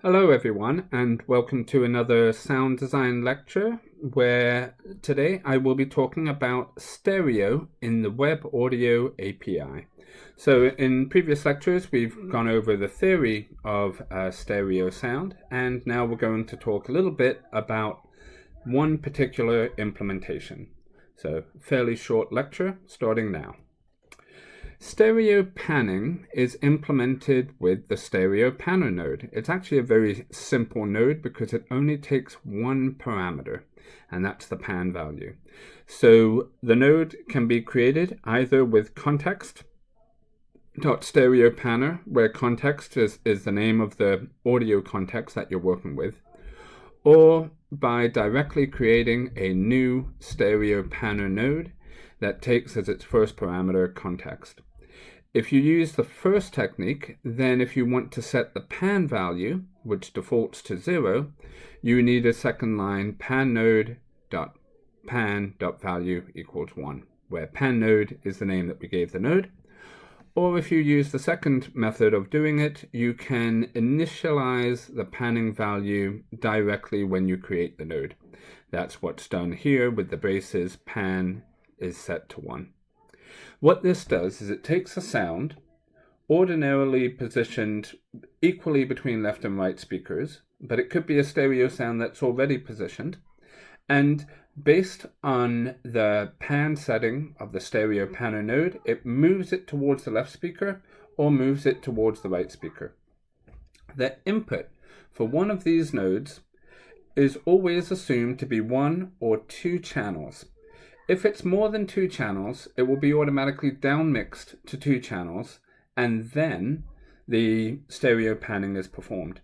Hello everyone, and welcome to another sound design lecture where today I will be talking about stereo in the Web Audio API. So in previous lectures we've gone over the theory of stereo sound, and now we're going to talk a little bit about one particular implementation. So fairly short lecture starting now. Stereo panning is implemented with the stereo panner node. It's actually a very simple node because it only takes one parameter, and that's the pan value. So the node can be created either with context.stereopanner, where context is the name of the audio context that you're working with, or by directly creating a new stereo panner node that takes as its first parameter context. If you use the first technique, then if you want to set the pan value, which defaults to 0, you need a second line pan node.pan.value equals 1, where pan node is the name that we gave the node. Or if you use the second method of doing it, you can initialize the panning value directly when you create the node. That's what's done here with the braces pan is set to 1. What this does is it takes a sound ordinarily positioned equally between left and right speakers, but it could be a stereo sound that's already positioned, and based on the pan setting of the stereo panner node, it moves it towards the left speaker or moves it towards the right speaker. The input for one of these nodes is always assumed to be one or two channels. If it's more than two channels, it will be automatically downmixed to two channels, and then the stereo panning is performed.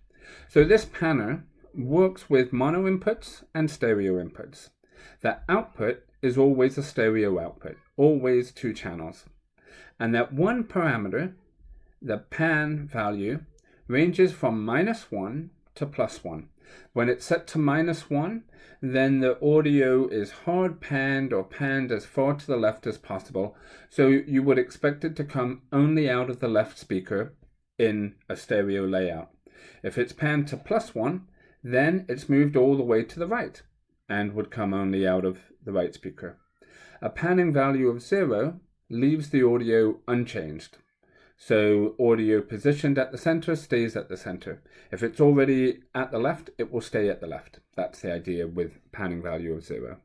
So this panner works with mono inputs and stereo inputs. The output is always a stereo output, always two channels. And that one parameter, the pan value, ranges from -1 to +1. When it's set to -1, then the audio is hard panned or panned as far to the left as possible. So you would expect it to come only out of the left speaker in a stereo layout. If it's panned to +1, then it's moved all the way to the right and would come only out of the right speaker. A panning value of 0 leaves the audio unchanged. So audio positioned at the center stays at the center. If it's already at the left, it will stay at the left. That's the idea with panning value of 0.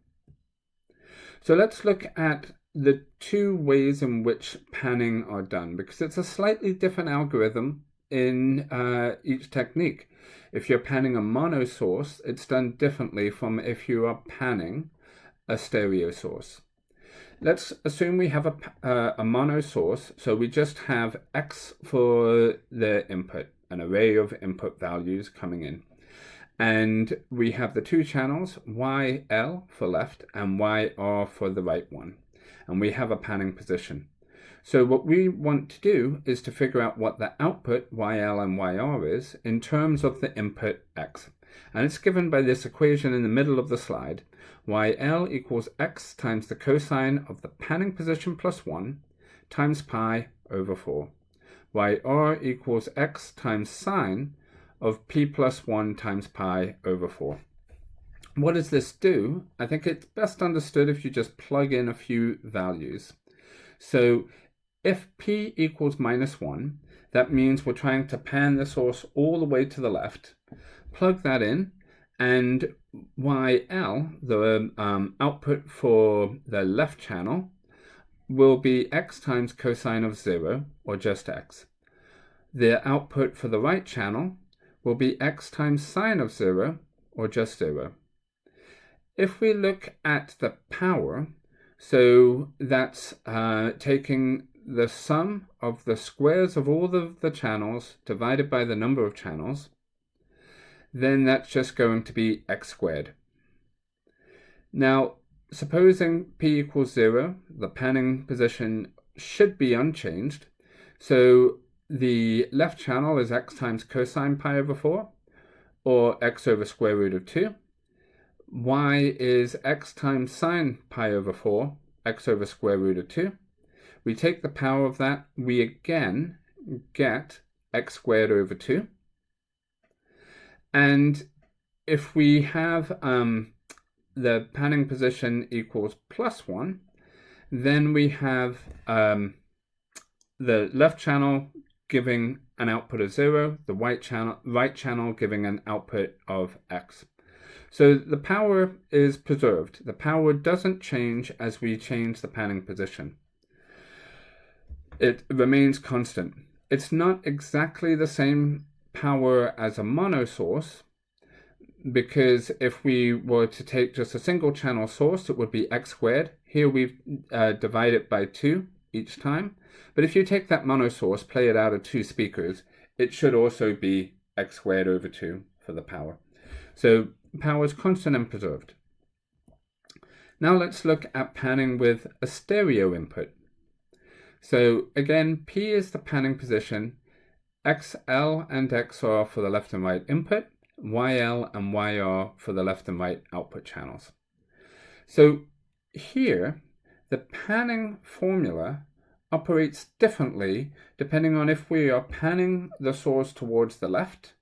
So let's look at the two ways in which panning are done, because it's a slightly different algorithm in each technique. If you're panning a mono source, it's done differently from if you are panning a stereo source. Let's assume we have a mono source, so we just have X for the input, an array of input values coming in. And we have the two channels, YL for left and YR for the right one. And we have a panning position. So what we want to do is to figure out what the output, YL and YR, is in terms of the input X. And it's given by this equation in the middle of the slide. YL equals X times the cosine of the panning position plus 1 times pi over 4. YR equals X times sine of P plus 1 times pi over 4. What does this do? I think it's best understood if you just plug in a few values. So if P equals -1, that means we're trying to pan the source all the way to the left. Plug that in, and YL, the output for the left channel, will be X times cosine of 0, or just X. The output for the right channel will be X times sine of 0, or just 0. If we look at the power, so that's taking the sum of the squares of all of the channels divided by the number of channels, then that's just going to be X squared. Now, supposing P equals 0, the panning position should be unchanged. So the left channel is X times cosine pi over 4, or X over square root of 2. Y is X times sine pi over 4, X over square root of 2. We take the power of that, we again get X squared over 2. And if we have the panning position equals +1, then we have the left channel giving an output of 0, the right channel giving an output of x. So the power is preserved. The power doesn't change as we change the panning position. It remains constant. It's not exactly the same power as a mono source, because if we were to take just a single channel source, it would be x squared. Here we've divided it by 2 each time. But if you take that mono source, play it out of 2 speakers, it should also be x squared over 2 for the power. So power is constant and preserved. Now let's look at panning with a stereo input. So again, P is the panning position, XL and XR for the left and right input, YL and YR for the left and right output channels. So here, the panning formula operates differently depending on if we are panning the source towards the left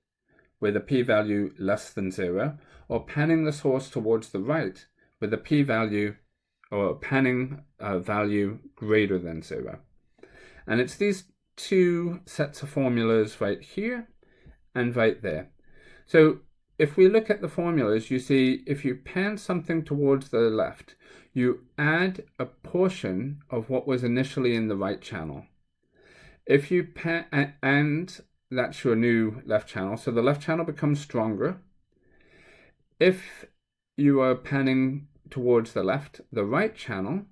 with a p-value less than 0, or panning the source towards the right with a p-value or panning value greater than 0. And it's these two sets of formulas right here and right there. So if we look at the formulas, you see if you pan something towards the left, you add a portion of what was initially in the right channel. If you pan, and that's your new left channel, so the left channel becomes stronger. If you are panning towards the left, the right channel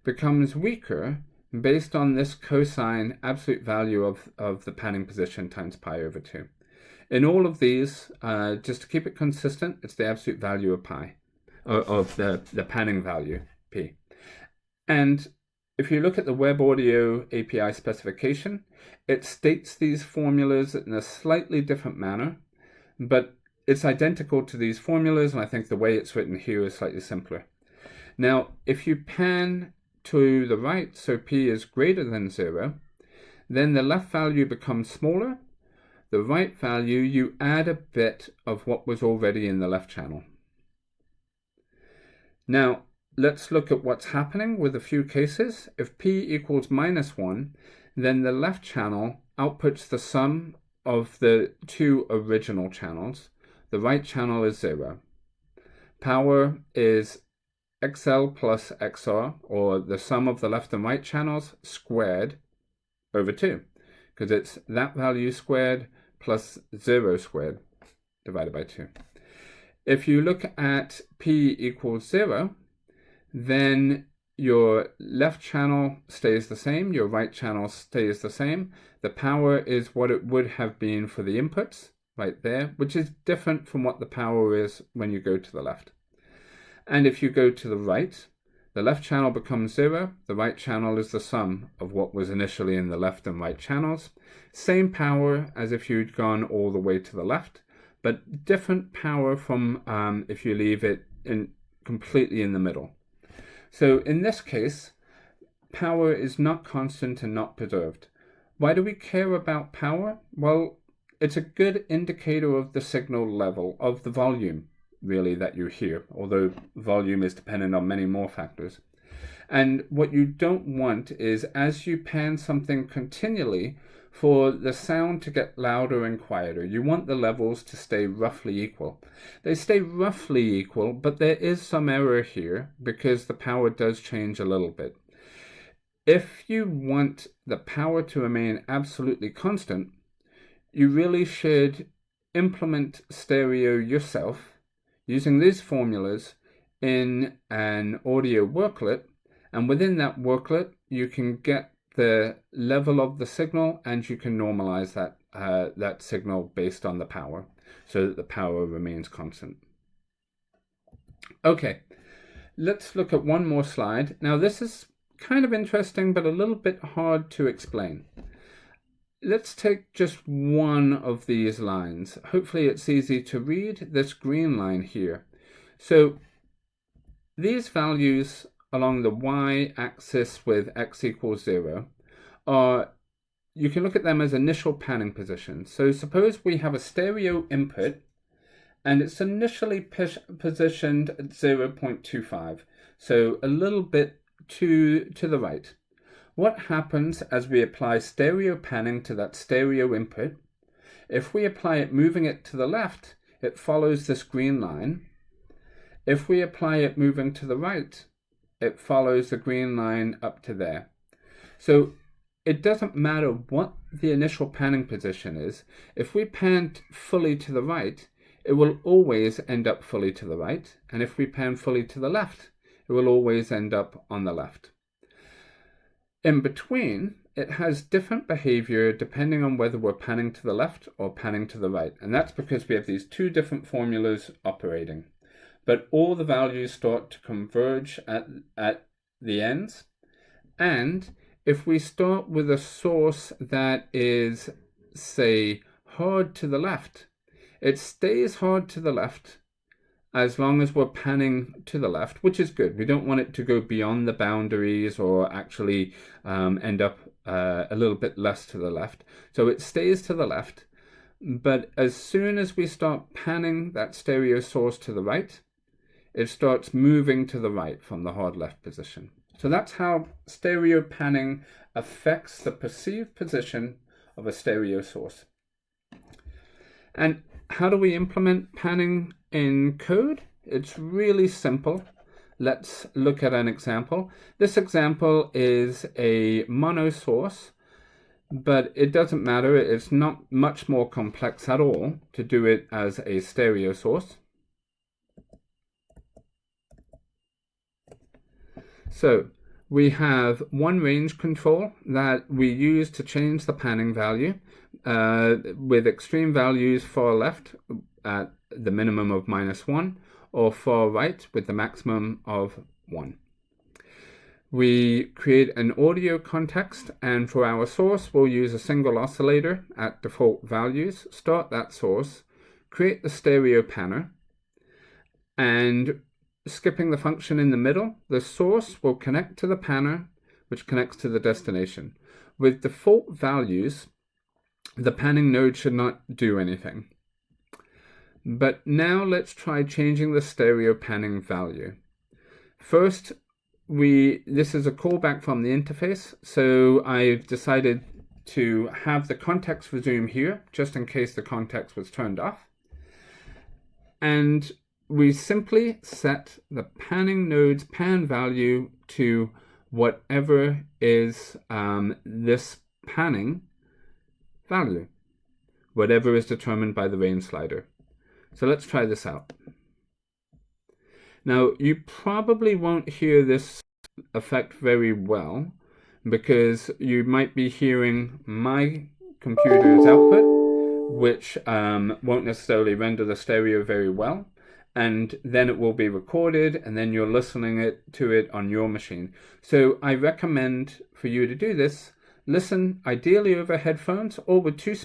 becomes weaker based on this cosine absolute value of the panning position times pi over 2. In all of these, just to keep it consistent, it's the absolute value of pi, of the panning value, p. And if you look at the Web Audio API specification, it states these formulas in a slightly different manner, but it's identical to these formulas, and I think the way it's written here is slightly simpler. Now, if you pan to the right, so p is greater than 0, then the left value becomes smaller. The right value, you add a bit of what was already in the left channel. Now, let's look at what's happening with a few cases. If p equals -1, then the left channel outputs the sum of the 2 original channels. The right channel is 0. Power is XL plus XR, or the sum of the left and right channels squared over 2, because it's that value squared plus 0 squared divided by 2. If you look at p equals 0, then your left channel stays the same, your right channel stays the same. The power is what it would have been for the inputs right there, which is different from what the power is when you go to the left. And if you go to the right, the left channel becomes 0, the right channel is the sum of what was initially in the left and right channels. Same power as if you'd gone all the way to the left, but different power from if you leave it completely in the middle. So in this case, power is not constant and not preserved. Why do we care about power? Well, it's a good indicator of the signal level, of the volume, really, that you hear, although volume is dependent on many more factors. And what you don't want is, as you pan something continually, for the sound to get louder and quieter. You want the levels to stay roughly equal. They stay roughly equal, but there is some error here because the power does change a little bit. If you want the power to remain absolutely constant, you really should implement stereo yourself using these formulas in an audio worklet, and within that worklet you can get the level of the signal and you can normalize that signal based on the power so that the power remains constant. Okay, let's look at one more slide. Now this is kind of interesting but a little bit hard to explain. Let's take just one of these lines. Hopefully it's easy to read, this green line here. So these values along the y-axis with x equals 0 are, you can look at them as initial panning positions. So suppose we have a stereo input and it's initially positioned at 0.25, so a little bit to the right. What happens as we apply stereo panning to that stereo input? If we apply it moving it to the left, it follows this green line. If we apply it moving to the right, it follows the green line up to there. So it doesn't matter what the initial panning position is. If we pan fully to the right, it will always end up fully to the right. And if we pan fully to the left, it will always end up on the left. In between, it has different behavior depending on whether we're panning to the left or panning to the right. And that's because we have these two different formulas operating. But all the values start to converge at the ends. And if we start with a source that is, say, hard to the left, it stays hard to the left as long as we're panning to the left, which is good. We don't want it to go beyond the boundaries or actually end up a little bit less to the left. So it stays to the left. But as soon as we start panning that stereo source to the right, it starts moving to the right from the hard left position. So that's how stereo panning affects the perceived position of a stereo source. And how do we implement panning in code? It's really simple. Let's look at an example. This example is a mono source, but it doesn't matter. It's not much more complex at all to do it as a stereo source. So we have one range control that we use to change the panning value with extreme values far left at the minimum of -1 or far right with the maximum of 1. We create an audio context, and for our source we'll use a single oscillator at default values, start that source, create the stereo panner, and skipping the function in the middle, the source will connect to the panner, which connects to the destination. With default values, the panning node should not do anything. But now let's try changing the stereo panning value. First, this is a callback from the interface, so I've decided to have the context resume here, just in case the context was turned off. And we simply set the panning node's pan value to whatever is this panning value, whatever is determined by the range slider. So let's try this out. Now, you probably won't hear this effect very well because you might be hearing my computer's output, which won't necessarily render the stereo very well. And then it will be recorded, and then you're listening to it on your machine. So I recommend for you to do this, listen ideally over headphones or with two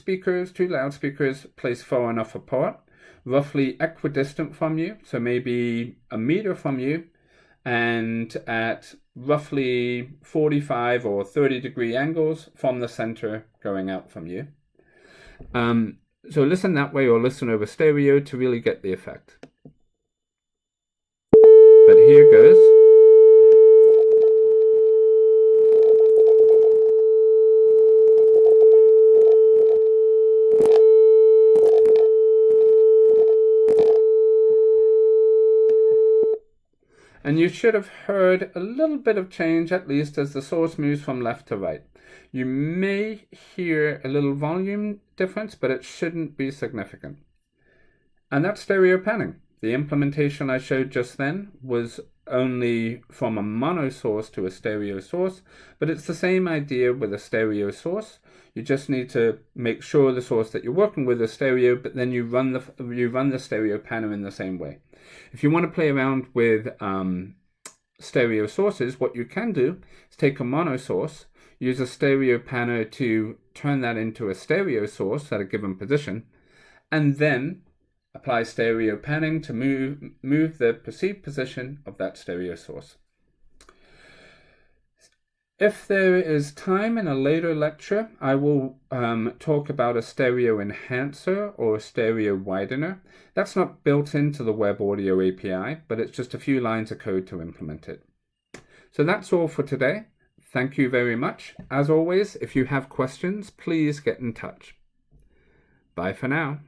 loudspeakers placed far enough apart, roughly equidistant from you, so maybe a meter from you, and at roughly 45 or 30 degree angles from the center going out from you. So listen that way or listen over stereo to really get the effect. But here goes. And you should have heard a little bit of change, at least as the source moves from left to right. You may hear a little volume difference, but it shouldn't be significant. And that's stereo panning. The implementation I showed just then was only from a mono source to a stereo source, but it's the same idea with a stereo source. You just need to make sure the source that you're working with is stereo, but then you run the stereo panner in the same way. If you want to play around with stereo sources, what you can do is take a mono source, use a stereo panner to turn that into a stereo source at a given position, and then apply stereo panning to move the perceived position of that stereo source. If there is time in a later lecture, I will talk about a stereo enhancer or a stereo widener. That's not built into the Web Audio API, but it's just a few lines of code to implement it. So that's all for today. Thank you very much. As always, if you have questions, please get in touch. Bye for now.